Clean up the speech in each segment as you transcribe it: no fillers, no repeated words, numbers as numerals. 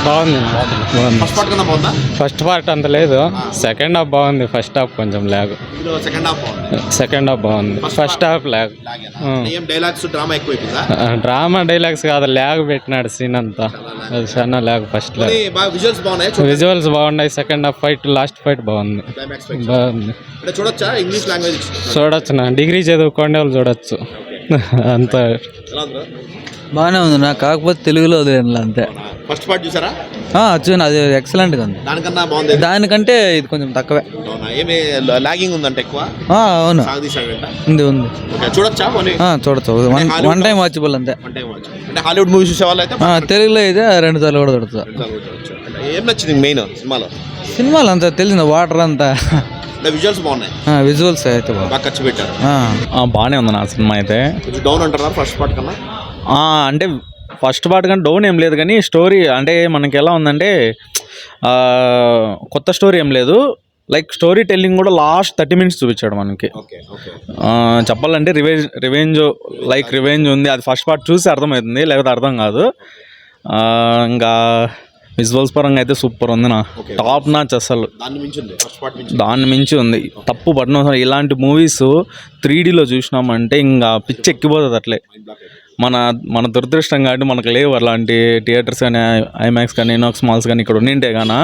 బాగుంది. First part కన్నా బాగుందా? ఫస్ట్ పార్ట్ అంత లేదు, సెకండ్ హాఫ్ బాగుంది. ఫస్ట్ హాఫ్ కొంచెం ల్యాగ్. సెకండ్ హాఫ్ బాగుంది. సెకండ్ హాఫ్ బాగుంది, ఫస్ట్ హాఫ్ ల్యాగ్. ఏం డైలాగ్స్ డ్రామా ఎక్కువైపోయిందా? డ్రామా డైలాగ్స్ కాదు, ల్యాగ్ పెట్టినాడు సీన్ అంతా. అది చాలా ల్యాగ్. First lag. విజువల్స్ బాగున్నాయి, విజువల్స్ బాగున్నాయి. Second half fight, last fight బాగుంది. బాగుంది. అంటే చూడొచ్చా? ఇంగ్లీష్ లాంగ్వేజ్ చూడొచ్చు. నా డిగ్రీ చదువుకోండి వాళ్ళు చూడొచ్చు. అంతా ఎలా ఉందా? బాగానే ఉంది నాకు, కాకపోతే తెలుగులో వదిలేను అంతే. ఫస్ట్ పార్ట్ చూసారా? చూడండి, అది ఎక్సలెంట్గా ఉంది. దానికన్నా బాగుంది. దానికంటే ఇది కొంచెం తక్కువే. అవునా? ఏమి లాగింగ్ ఉందంటే ఎక్కువ? అవును, సాగదీశాడంట. ఉంది ఉంది. ఓకే, చూడొచ్చా? చూడొచ్చు. వన్ టైం వాచబుల్ అంతే. అంటే హాలీవుడ్ మూవీ చూసే వాళ్ళు అయితే తెలుగులో అయితే 2 సార్లు కూడా చూడొచ్చు. అంటే ఏం నచ్చింది మెయిన్ సినిమాలు అంతా తెలిసింది, వాటర్ అంతా. విజువల్స్ బాగున్నాయి, విజువల్స్ అయితే బాగా ఖర్చు పెట్టారు. బాగానే ఉంది నా సినిమా అయితే. డౌన్ అంటారా ఫస్ట్ పార్ట్ కన్నా? అంటే ఫస్ట్ పార్ట్ కానీ డౌన్ ఏం లేదు, కానీ స్టోరీ అంటే మనకి ఎలా ఉందంటే కొత్త స్టోరీ ఏం లేదు. లైక్ స్టోరీ టెల్లింగ్ కూడా లాస్ట్ 30 minutes చూపించాడు మనకి. చెప్పాలంటే రివెంజ్ ఉంది. అది ఫస్ట్ పార్ట్ చూసి అర్థమవుతుంది, లేకపోతే అర్థం కాదు. ఇంకా విజువల్స్ పరంగా అయితే సూపర్ ఉంది. నా టాప్ నాచ్ అసలు. దాన్ని మించి ఉంది. తప్పు పడిన ఇలాంటి మూవీస్ 3Dలో చూసినామంటే ఇంకా పిచ్చి ఎక్కిపోతుంది. అట్లే మన దురదృష్టం కాబట్టి మనకు లేవు అలాంటి థియేటర్స్ కానీ, ఐమాక్స్ కానీ, ఇనాక్స్ మాల్స్ కానీ ఇక్కడ ఉండింటే కానీ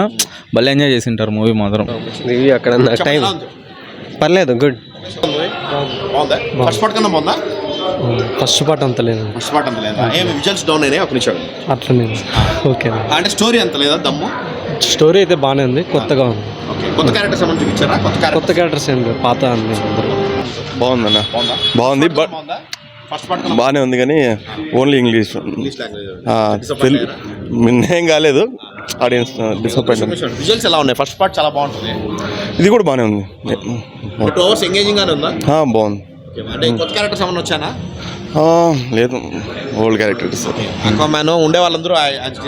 భలే ఎంజాయ్ చేసి ఉంటారు మూవీ మాత్రం. అక్కడ టైం పర్లేదు, గుడ్. ఫస్ట్ పార్ట్ కన్నా బాగుందా? ఫస్ట్ పార్ట్ అంత లేదు. ఫస్ట్ పార్ట్ అంత లేదా? ఏమి విజువల్స్ డౌన్ అయినాయి? ఒక నిమిషం. అట్లనే ఓకే. అంటే స్టోరీ అంత లేదా? దమ్ము స్టోరీ అయితే బాగానే ఉంది, కొత్తగా ఉంది. కొత్త క్యారెక్టర్స్ ఏమైనా చూపించారా? కొత్త క్యారెక్టర్స్ ఏం లేదు, పాత అన్ని. బాగుందన్న, బాగుంది. బట్ ఫస్ట్ పార్ట్ బాగానే ఉంది కానీ ఓన్లీ ఇంగ్లీష్ ఏం కాలేదు. Audience disappoint. విజువల్స్ ఎలా ఉన్నాయి? ఫస్ట్ పార్ట్ చాలా బాగుంటుంది, ఇది కూడా బాగానే ఉంది. 2 hours ఎంగేజింగ్ గానే ఉందా? బాగుంది. అంటే కొత్త క్యారెక్టర్స్ ఏమైనా వచ్చానా? లేదు, ఓల్డ్ క్యారెక్టర్స్. అక్వామాన్ ఉండే వాళ్ళందరూ యాజ్ ఇట్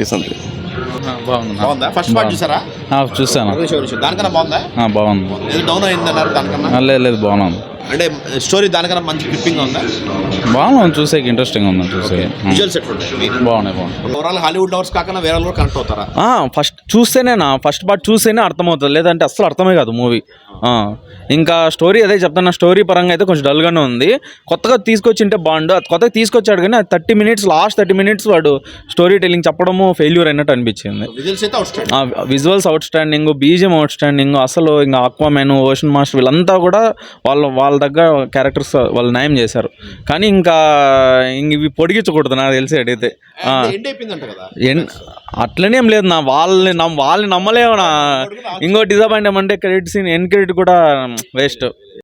ఈస్ అంతే. బాగుందా? ఫస్ట్ పార్ట్ చూసారా? చూసాను. దానికన్నా బాగుందా? బాగుంది. ఏదో డౌన్ అయిందన్నారు దానికన్నా? లేదు బాగున్నాను. అంటే స్టోరీ దానికన్నా మంచి గ్రిప్పింగ్ ఉందా? బాగున్నాను, చూసేకి ఇంట్రెస్టింగ్ ఉంది. చూసేకి విజువల్స్ ఎట్లుంటాయి? బాగున్నాయి. ఓవరాల్ హాలీవుడ్ లవర్స్ కాకుండా వేరే వాళ్ళు కనెక్ట్ అవుతారా? ఫస్ట్ ఫస్ట్ పార్ట్ చూస్తేనే అర్థమవుతుంది, లేదంటే అస్సలు అర్థమే కాదు మూవీ. ఇంకా స్టోరీ అదే చెప్తాను, స్టోరీ పరంగా అయితే కొంచెం డల్గానే ఉంది. కొత్తగా తీసుకొచ్చింటే బాగుండు. అది కొత్తగా తీసుకొచ్చాడు కానీ అది 30 minutes, లాస్ట్ 30 minutes వాడు స్టోరీ టెల్లింగ్ చెప్పడము ఫెయిల్యూర్ అయినట్టు అనిపించింది. Visuals out standing, BGM out standing. అసలు ఇంకా అక్వామాన్, ఓషన్ మాస్టర్ వీళ్ళంతా కూడా వాళ్ళ దగ్గర క్యారెక్టర్స్ వాళ్ళు న్యాయం చేశారు. కానీ ఇంకా ఇవి పొడిగించకూడదు నాకు తెలిసి అడిగితే. అట్లనేం లేదు నా, వాళ్ళని నమ్మలేము నా. ఇంకో డిసప్పాయింట్ ఏమంటే క్రెడిట్ సీన్, ఎండ్ క్రెడిట్ కూడా వేస్ట్.